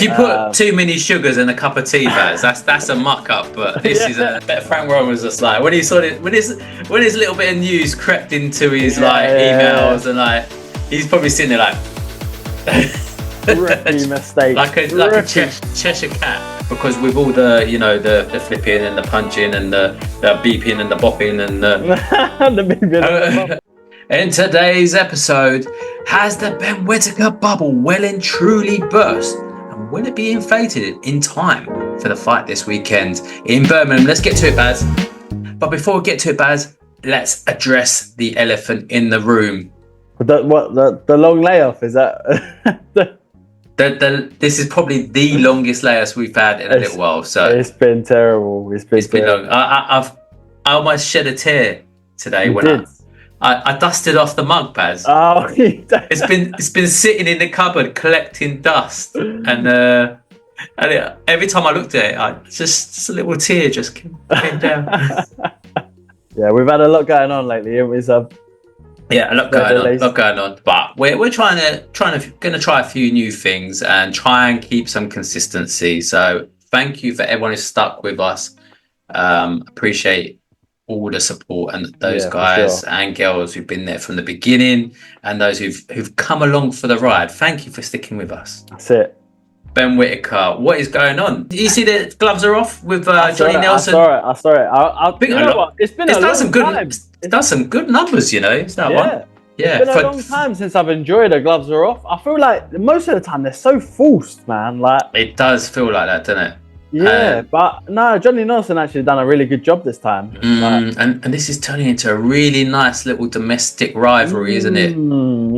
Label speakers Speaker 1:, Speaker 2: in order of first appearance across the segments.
Speaker 1: If you put too many sugars in a cup of tea, Baz, that's a muck up. But this is a better. Frank Warren was just like when he saw it, when his little bit of news crept into his emails and like he's probably sitting there like
Speaker 2: rookie mistake,
Speaker 1: like a Cheshire cat, because with all the the flipping and the punching and the beeping and the bopping and the
Speaker 2: beeping.
Speaker 1: In today's episode, has the Ben Whittaker bubble well and truly burst? And will it be inflated in time for the fight this weekend in Birmingham? Let's get to it, Baz. But before we get to it, Baz, let's address the elephant in the room.
Speaker 2: The long layoff, is that?
Speaker 1: This is probably the longest layoff we've had in a little while. So
Speaker 2: it's been terrible. It's been
Speaker 1: long. I almost shed a tear today when I dusted off the mug, Baz.
Speaker 2: Oh,
Speaker 1: it's been sitting in the cupboard collecting dust, and every time I looked at it, just a little tear just came down.
Speaker 2: Yeah, we've had a lot going on lately. It was a lot going on. But we're going to try a few new things and try and keep some consistency. So thank you for everyone who's stuck with us. Appreciate all the support and those guys and girls who've been there from the beginning and those who've come along for the ride. Thank you for sticking with us. That's it.
Speaker 1: Ben Whittaker, what is going on? You see the gloves are off with Johnny Nelson?
Speaker 2: I saw it. It's been a long time.
Speaker 1: It's done some good numbers, It's that one. Yeah.
Speaker 2: It's been a long time since I've enjoyed the gloves are off. I feel like most of the time they're so forced, man. Like
Speaker 1: it does feel like that, doesn't it?
Speaker 2: Yeah, but no, Johnny Nelson actually done a really good job this time.
Speaker 1: And this is turning into a really nice little domestic rivalry, isn't it?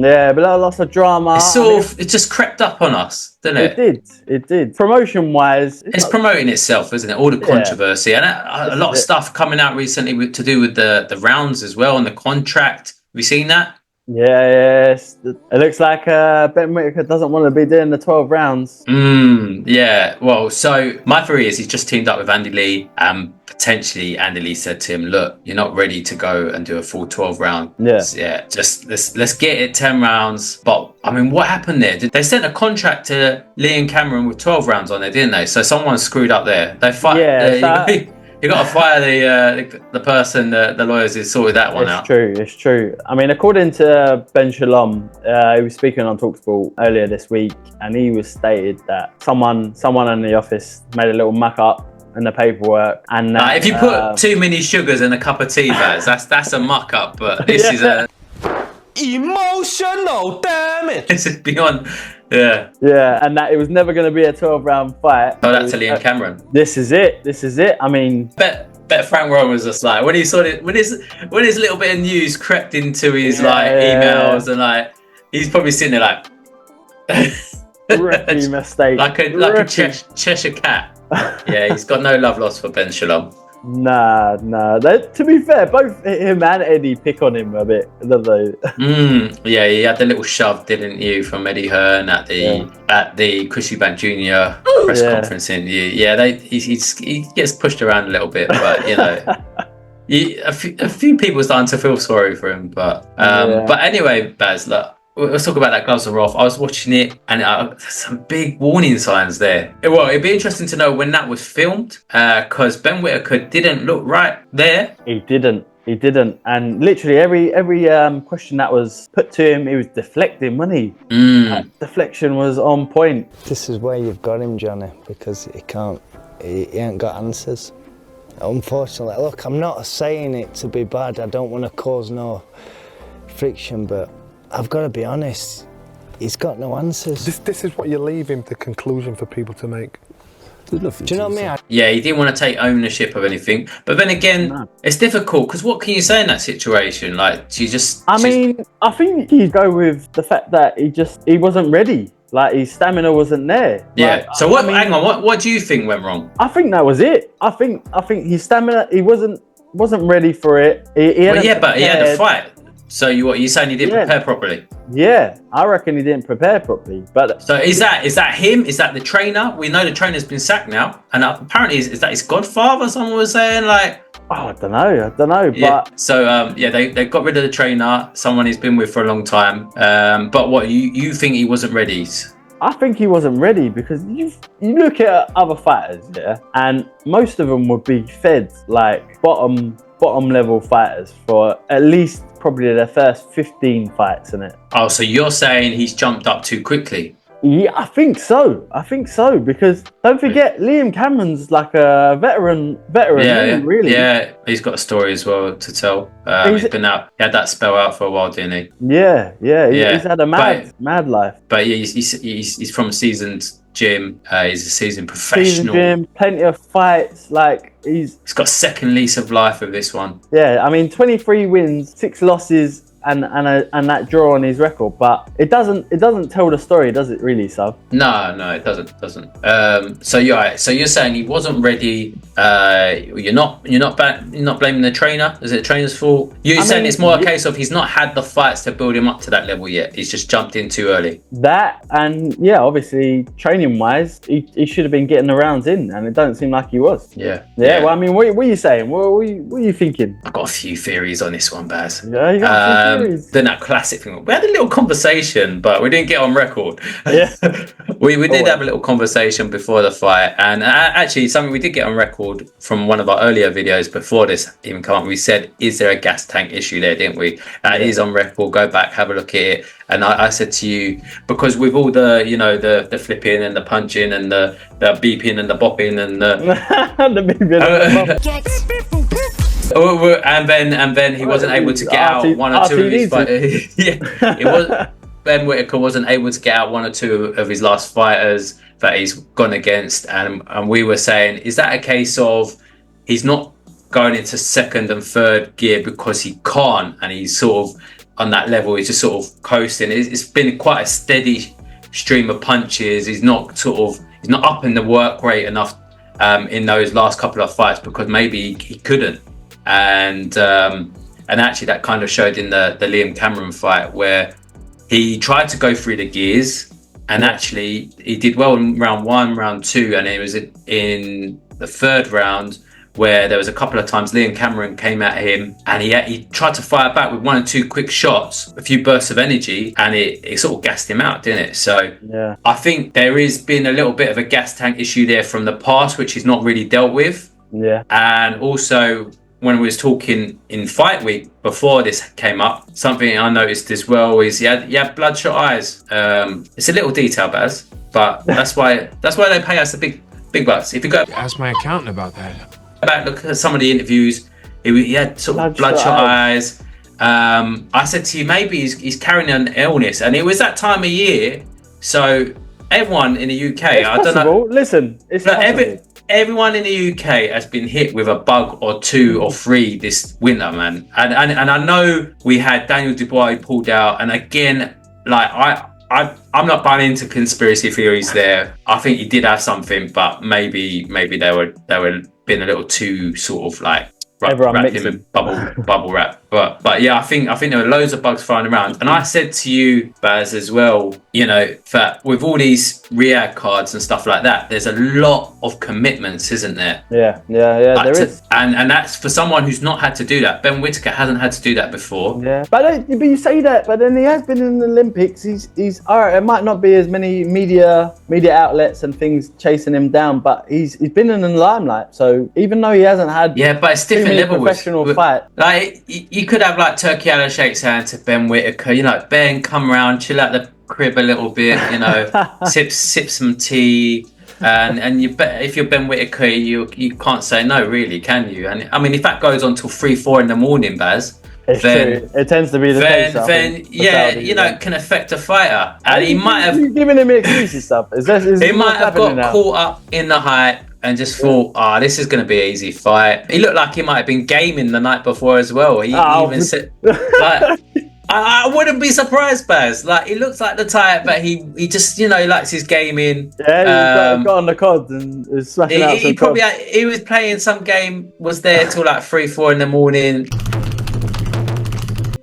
Speaker 2: Yeah, but lots of drama.
Speaker 1: It just crept up on us, didn't it?
Speaker 2: It did. Promotion-wise,
Speaker 1: it's promoting itself, isn't it? All the controversy and a lot of stuff coming out recently to do with the rounds as well and the contract. Have you seen that?
Speaker 2: Yes. It looks like Ben Whittaker doesn't want to be doing the 12 rounds.
Speaker 1: Yeah. Well, so my theory is he's just teamed up with Andy Lee, and potentially Andy Lee said to him, "Look, you're not ready to go and do a full 12 round. Just let's get it 10 rounds." But I mean, what happened there? They sent a contract to Lee and Cameron with 12 rounds on there, didn't they? So someone screwed up there. They fired. You got to fire the person, the lawyers who sorted that one out.
Speaker 2: It's true. I mean, according to Ben Shalom, he was speaking on TalkSport earlier this week, and he was stated that someone in the office made a little muck up in the paperwork. And
Speaker 1: if you put too many sugars in a cup of tea, Baz, that's a muck up. But this is a
Speaker 3: emotional, damn it.
Speaker 1: This is beyond.
Speaker 2: Yeah, and that it was never going to be a 12-round fight.
Speaker 1: Oh, that's Lee and Cameron.
Speaker 2: This is it. I mean,
Speaker 1: bet Frank Warren was just like when he saw it, when his little bit of news crept into his emails and like he's probably sitting there like
Speaker 2: rookie mistake,
Speaker 1: like a Cheshire cat. Yeah, he's got no love lost for Ben Shalom.
Speaker 2: Nah. To be fair, both him and Eddie pick on him a bit, don't they?
Speaker 1: Yeah, he had the little shove, didn't you, from Eddie Hearn at the Chris Eubank Jr. press conference interview. Yeah, he gets pushed around a little bit, but a few people are starting to feel sorry for him. But anyway, Baz, look. Let's talk about that gloves are off. I was watching it and there's some big warning signs there. Well, it'd be interesting to know when that was filmed because Ben Whittaker didn't look right there.
Speaker 2: He didn't. And literally every question that was put to him, he was deflecting, wasn't he? That deflection was on point.
Speaker 4: This is where you've got him, Johnny, because he ain't got answers. Unfortunately, look, I'm not saying it to be bad. I don't want to cause no friction, but I've got to be honest, he's got no answers.
Speaker 3: This is what you're leaving the conclusion for people to make.
Speaker 4: Do you know what I mean?
Speaker 1: Yeah, he didn't want to take ownership of anything. But then again, it's difficult because what can you say in that situation? Like, I
Speaker 2: think you go with the fact that he wasn't ready. Like his stamina wasn't there.
Speaker 1: Yeah. So hang on, what do you think went wrong?
Speaker 2: I think that was it. I think his stamina, he wasn't ready for it. He had
Speaker 1: a fight. So you saying he didn't prepare properly?
Speaker 2: Yeah, I reckon he didn't prepare properly. But
Speaker 1: so is that him? Is that the trainer? We know the trainer's been sacked now, and apparently is that his godfather? Someone was saying like.
Speaker 2: Oh, I don't know.
Speaker 1: Yeah.
Speaker 2: But
Speaker 1: so they got rid of the trainer, someone he's been with for a long time. But what you think he wasn't ready?
Speaker 2: I think he wasn't ready because you look at other fighters, yeah, and most of them would be fed like bottom level fighters for at least probably their first 15 fights in it.
Speaker 1: Oh, so you're saying he's jumped up too quickly?
Speaker 2: Yeah, I think so because don't forget Liam Cameron's like a veteran, really.
Speaker 1: Yeah, he's got a story as well to tell. He's been out. He had that spell out for a while, didn't he?
Speaker 2: Yeah. He's had a mad life.
Speaker 1: But yeah, he's from a seasoned gym. He's a seasoned professional.
Speaker 2: Seasoned gym, plenty of fights. Like he's
Speaker 1: got second lease of life with this one.
Speaker 2: Yeah, I mean 23 wins, 6 losses. And that draw on his record, but it doesn't tell the story, does it? Really, Sav?
Speaker 1: No, it doesn't. So you're saying he wasn't ready. You're not blaming the trainer. Is it the trainer's fault? You're saying it's more a case of he's not had the fights to build him up to that level yet. He's just jumped in too early.
Speaker 2: That and yeah, obviously training wise, he should have been getting the rounds in, and it doesn't seem like he was.
Speaker 1: Yeah.
Speaker 2: Well, I mean, what are you saying? What are you thinking?
Speaker 1: I've got a few theories on this one, Baz.
Speaker 2: Yeah, you got
Speaker 1: then that classic thing. We had a little conversation, but we didn't get on record.
Speaker 2: Yeah,
Speaker 1: we did have a little conversation before the fight, and actually something we did get on record from one of our earlier videos before this even come up. We said, "Is there a gas tank issue there?" Didn't we? It is on record. Go back, have a look at it. And I said to you, because with all the the flipping and the punching and the beeping and the bopping and the
Speaker 2: the beeping.
Speaker 1: And then he wasn't able to get out one or two of his fighters. Ben Whittaker wasn't able to get out one or two of his last fighters that he's gone against, and we were saying, is that a case of he's not going into second and third gear because he can't, and he's sort of on that level, he's just sort of coasting. It's been quite a steady stream of punches. He's not up in the work rate enough in those last couple of fights because maybe he couldn't. And actually that kind of showed in the Liam Cameron fight where he tried to go through the gears, and actually he did well in round 1, round 2, and it was in the third round where there was a couple of times Liam Cameron came at him and he tried to fire back with 1 or 2 quick shots, a few bursts of energy, and it sort of gassed him out, didn't it? So
Speaker 2: yeah,
Speaker 1: I think there has been a little bit of a gas tank issue there from the past, which he's not really dealt with.
Speaker 2: Yeah.
Speaker 1: And also when we was talking in fight week before this came up, something I noticed as well is he had bloodshot eyes. It's a little detail, Baz, but that's why they pay us the big bucks. If you go
Speaker 5: ask my accountant about that.
Speaker 1: Look at some of the interviews, he had sort of bloodshot eyes. I said to you, maybe he's carrying an illness, and it was that time of year, so everyone in the UK,
Speaker 2: I don't know. Listen, it's
Speaker 1: everyone in the UK has been hit with a bug or 2 or 3 this winter, man. And I know we had Daniel Dubois who pulled out, and again, like I'm not buying into conspiracy theories there. I think he did have something, but maybe they were being a little too sort of like wrap him in bubble wrap. But yeah, I think there were loads of bugs flying around. And I said to you, Baz, as well, that with all these Riyadh cards and stuff like that, there's a lot of commitments, isn't there?
Speaker 2: Yeah, there is.
Speaker 1: And that's for someone who's not had to do that. Ben Whittaker hasn't had to do that before.
Speaker 2: Yeah, but you say that, but then he has been in the Olympics. He's all right. It might not be as many media outlets and things chasing him down, but he's been in the limelight. So even though he hasn't had
Speaker 1: but it's different level
Speaker 2: professional fight.
Speaker 1: Like you could have like Turkey Allen shakes hand to Ben Whittaker. Ben, come around, chill out the crib a little bit. sip some tea. And if you're Ben Whittaker, you can't say no, really, can you? And I mean, if that goes on till 3-4 in the morning, Baz,
Speaker 2: then it tends to be the case.
Speaker 1: Then it can affect a fighter, and he might have
Speaker 2: giving him excuses stuff.
Speaker 1: He might have got caught up in the hype and just thought, this is going to be an easy fight. He looked like he might have been gaming the night before as well. He even said, like, I wouldn't be surprised, Baz. Like, he looks like the type that he just, he likes his gaming.
Speaker 2: Yeah, he got on the COD and is smashing out some COD.
Speaker 1: He was playing some game, was there till like 3-4 in the morning.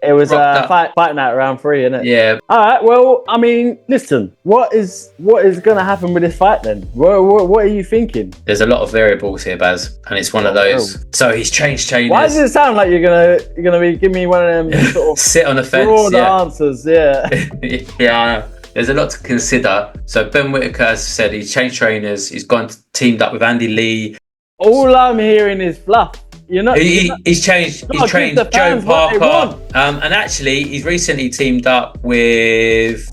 Speaker 2: It was fight night round 3, innit?
Speaker 1: Yeah.
Speaker 2: All right. Well, I mean, listen. What is going to happen with this fight then? What are you thinking?
Speaker 1: There's a lot of variables here, Baz, and it's one of those. So he's changed.
Speaker 2: Why does it sound like you're gonna be giving me one of them sort of
Speaker 1: sit on the fence?
Speaker 2: Broad answers, yeah.
Speaker 1: Yeah. I know. there's a lot to consider. So Ben Whittaker, as I said, he's changed trainers. He's teamed up with Andy Lee.
Speaker 2: All I'm hearing is fluff.
Speaker 1: He's trained Joe Parker, and actually he's recently teamed up with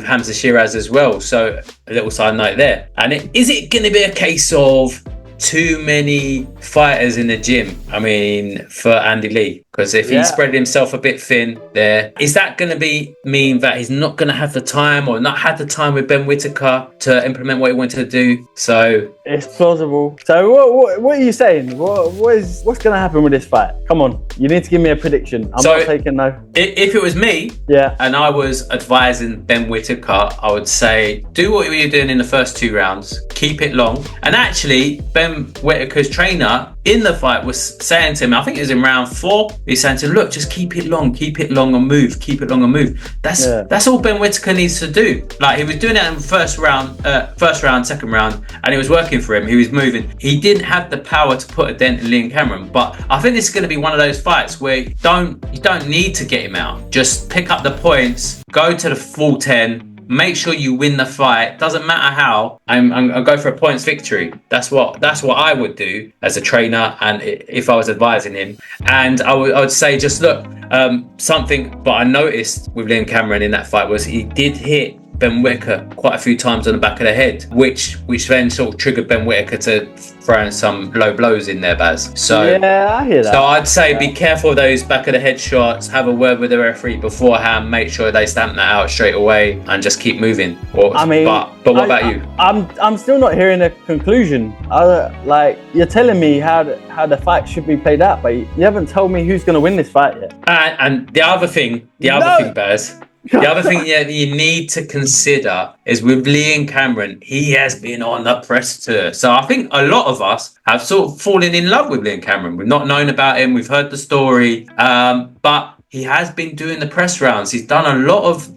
Speaker 1: Hamza Shiraz as well. So a little side note there. And is it going to be a case of too many fighters in the gym? I mean, for Andy Lee, because if he spread himself a bit thin there, is that going to mean that he's not going to have the time, or not had the time with Ben Whittaker to implement what he wanted to do? So
Speaker 2: it's plausible. So what are you saying? What's going to happen with this fight? Come on, you need to give me a prediction. I'm not taking no.
Speaker 1: If it was me, and I was advising Ben Whittaker, I would say do what you were doing in the first 2 rounds, keep it long. And actually, Ben Whittaker's trainer in the fight was saying to him, I think it was in round 4, he's saying to him, look, just keep it long and move, keep it long and move. That's all Ben Whittaker needs to do. Like, he was doing it in the first round, second round, and it was working for him. He was moving. He didn't have the power to put a dent in Liam Cameron, but I think this is going to be one of those fights where you don't need to get him out. Just pick up the points, go to the full 10, make sure you win the fight. Doesn't matter how. I'll go for a points victory. That's what I would do as a trainer, and if I was advising him. And I would say, just look, something. But I noticed with Liam Cameron in that fight was he did hit Ben Whittaker quite a few times on the back of the head, which then sort of triggered Ben Whittaker to throw in some low blows in there, Baz. So
Speaker 2: yeah, I hear that.
Speaker 1: So I'd say be careful of those back of the head shots. Have a word with the referee beforehand. Make sure they stamp that out straight away, and just keep moving. But what about you?
Speaker 2: I'm still not hearing a conclusion. Like, you're telling me how the fight should be played out, but you haven't told me who's going to win this fight yet.
Speaker 1: And the other thing, Baz. The other thing that you need to consider is with Liam Cameron, he has been on the press tour. So I think a lot of us have sort of fallen in love with Liam Cameron. We've not known about him. We've heard the story. But he has been doing the press rounds. He's done a lot of...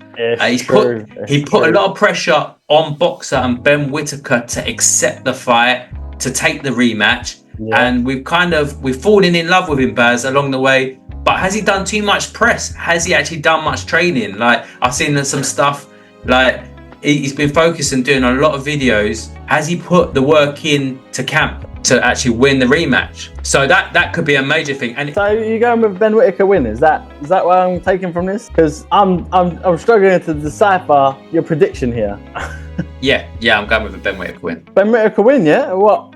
Speaker 1: He put a lot of pressure on Boxer and Ben Whittaker to accept the fight, to take the rematch. Yeah. And we've fallen in love with him, Baz, along the way. But has he done too much press? Has he actually done much training? Like, I've seen some stuff, like, he's been focused on doing a lot of videos. Has he put the work in to camp to actually win the rematch? So that could be a major thing. And
Speaker 2: so you're going with Ben Whittaker win? Is that what I'm taking from this? Because I'm struggling to decipher your prediction here.
Speaker 1: yeah, I'm going with a Ben Whittaker win.
Speaker 2: Ben Whittaker win, yeah? What?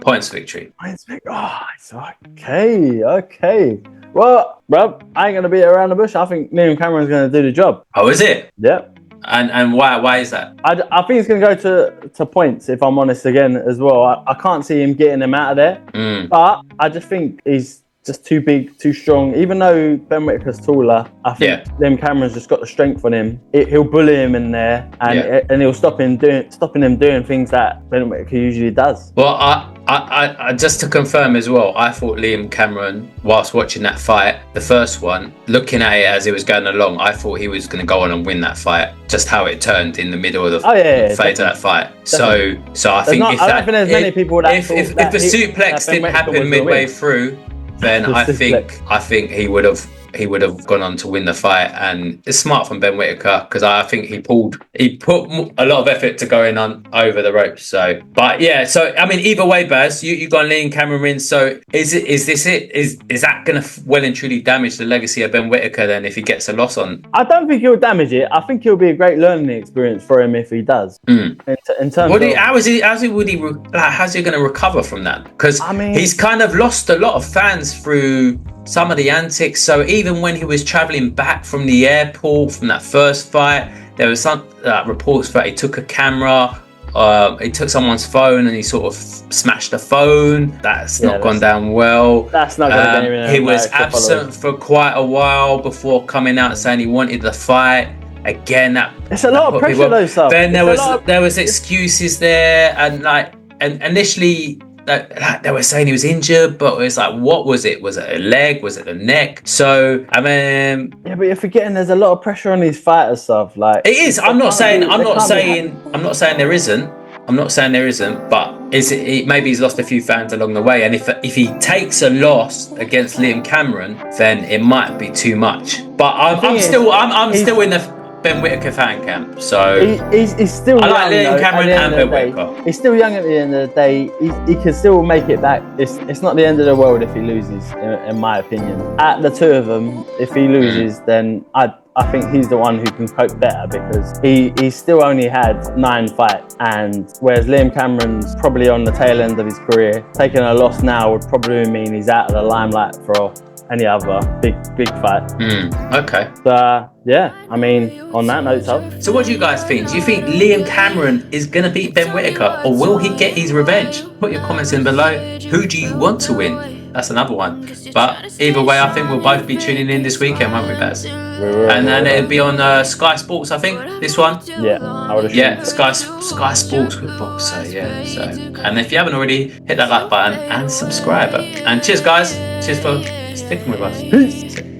Speaker 1: Points victory.
Speaker 2: Oh, it's okay. Well, bro, I ain't gonna beat around the bush. I think Liam Cameron's gonna do the job.
Speaker 1: Oh, is it?
Speaker 2: Yep.
Speaker 1: And why is that?
Speaker 2: I think it's gonna go to points, if I'm honest again as well. I can't see him getting him out of there. But I just think he's just too big, too strong. Even though Ben Whittaker's taller, I think Liam Cameron's just got the strength on him. He'll bully him in there, and he'll stopping him doing things that Ben Whittaker usually does.
Speaker 1: Well, I just to confirm as well, I thought Liam Cameron, whilst watching that fight, the first one, looking at it as it was going along, I thought he was going to go on and win that fight. Just how it turned in the middle of the phase of that fight. Definitely. So I think
Speaker 2: I don't think there's many people that if
Speaker 1: the suplex didn't happen midway through, then I think he would have gone on to win the fight. And it's smart from Ben Whittaker, because I think he put a lot of effort to going on over the ropes. So, but yeah, so I mean, either way, Baz, you got Liam Cameron win. So is that going to well and truly damage the legacy of Ben Whittaker then if he gets a loss on?
Speaker 2: I don't think he'll damage it. I think it'll be a great learning experience for him if he does. In terms of
Speaker 1: how's he going to recover from that? Because he's kind of lost a lot of fans through some of the antics. So even when he was traveling back from the airport from that first fight, there was some reports that he took a camera, he took someone's phone and he sort of smashed the phone. That's not gone down well.
Speaker 2: That's not going to get him.
Speaker 1: He was absent for quite a while before coming out saying he wanted the fight. Again,
Speaker 2: it's a lot of pressure though, Sav.
Speaker 1: Then there was excuses there, and initially they were saying he was injured, but it's like, what was it? Was it a leg? Was it the neck? So I mean,
Speaker 2: yeah, but you're forgetting there's a lot of pressure on these fighters, Sav. Like,
Speaker 1: it is. I'm not saying there isn't. But maybe he's lost a few fans along the way, and if he takes a loss against Liam Cameron, then it might be too much. But I'm still in the Ben Whittaker fan camp. So
Speaker 2: he's still
Speaker 1: I
Speaker 2: young.
Speaker 1: like Liam Cameron and Ben Whittaker.
Speaker 2: He's still young at the end of the day. He can still make it back. It's not the end of the world if he loses, in my opinion. At the two of them, if he loses, then I think he's the one who can cope better, because he still only had 9 fights, and whereas Liam Cameron's probably on the tail end of his career, taking a loss now would probably mean he's out of the limelight for any other big fight.
Speaker 1: Okay.
Speaker 2: So yeah, I mean, on that note,
Speaker 1: so what do you guys think? Do you think Liam Cameron is going to beat Ben Whittaker, or will he get his revenge? Put your comments in below. Who do you want to win? That's another one. But either way, I think we'll both be tuning in this weekend, won't we, Baz? And then it'll be on Sky Sports, I think, this one.
Speaker 2: Yeah, I would assume.
Speaker 1: Yeah, Sky Sports with Boxer, yeah. So, and if you haven't already, hit that like button and subscribe. And cheers, guys. Cheers for sticking with us.
Speaker 2: Peace.